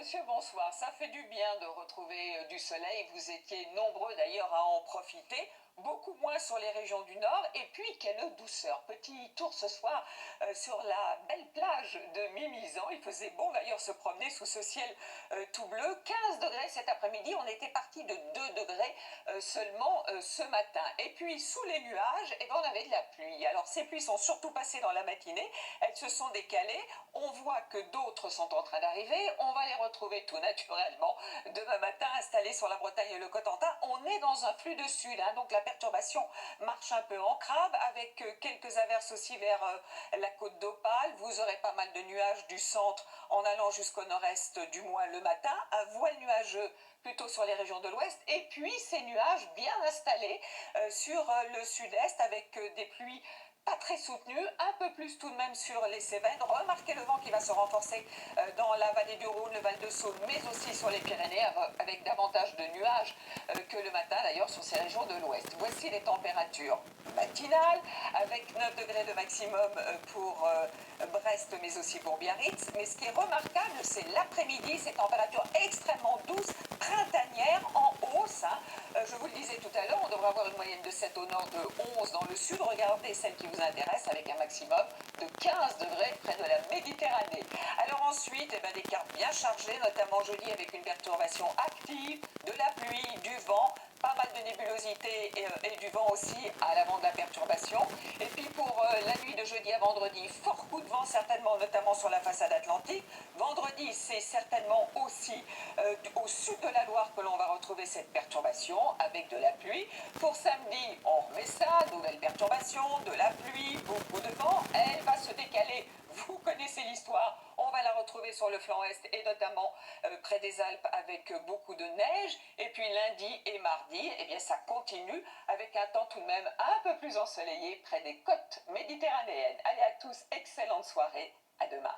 Monsieur, bonsoir. Ça fait du bien de retrouver du soleil. Vous étiez nombreux d'ailleurs à en profiter. Beaucoup moins sur les régions du Nord. Et puis, quelle douceur. Petit tour ce soir sur la belle plage de Mimizan. Il faisait bon d'ailleurs se promener sous ce ciel tout bleu. 15 degrés cet après-midi. On était parti de 2 degrés seulement ce matin. Et puis, sous les nuages, eh ben, on avait de la pluie. Alors, ces pluies sont surtout passées dans la matinée. Elles se sont décalées. On voit que d'autres sont en train d'arriver. On va les retrouver tout naturellement demain matin installés sur la Bretagne et le Cotentin. On est dans un flux de sud, hein, donc la perturbation marche un peu en crabe avec quelques averses aussi vers la côte d'Opale. Vous aurez pas mal de nuages du centre en allant jusqu'au nord-est du mois le matin. Un voile nuageux plutôt sur les régions de l'ouest et puis ces nuages bien installés sur le sud-est avec des pluies pas très soutenu, un peu plus tout de même sur les Cévennes. Remarquez le vent qui va se renforcer dans la vallée du Rhône, le Val-de-Saône, mais aussi sur les Pyrénées, avec davantage de nuages que le matin d'ailleurs sur ces régions de l'Ouest. Voici les températures matinales, avec 9 degrés de maximum pour Brest, mais aussi pour Biarritz. Mais ce qui est remarquable, c'est l'après-midi, ces températures extrêmement douces, printanières, en hausse. Je vous le disais tout à l'heure, on devrait avoir une moyenne de 7 au nord, de 11 dans le sud. Regardez celle qui vous intéresse avec un maximum de 15 degrés près de la Méditerranée. Alors ensuite, eh ben, des cartes bien chargées, notamment jeudi avec une perturbation active, de la pluie, du vent, pas mal de nébulosité et du vent aussi à l'avant de la perturbation. Et puis pour la nuit de jeudi à vendredi, fort coup de vent certainement, notamment sur la façade atlantique. Vendredi, c'est certainement aussi au sud de la Loire que l'on va retrouver cette perturbation avec de la pluie. Pour samedi, on remet ça, nouvelle perturbation, de la pluie, beaucoup de vent. Elle va se décaler. Vous connaissez l'histoire, on va la retrouver sur le flanc est et notamment près des Alpes avec beaucoup de neige. Et puis lundi et mardi, eh bien ça continue avec un temps tout de même un peu plus ensoleillé près des côtes méditerranéennes. Allez à tous, excellente soirée, à demain.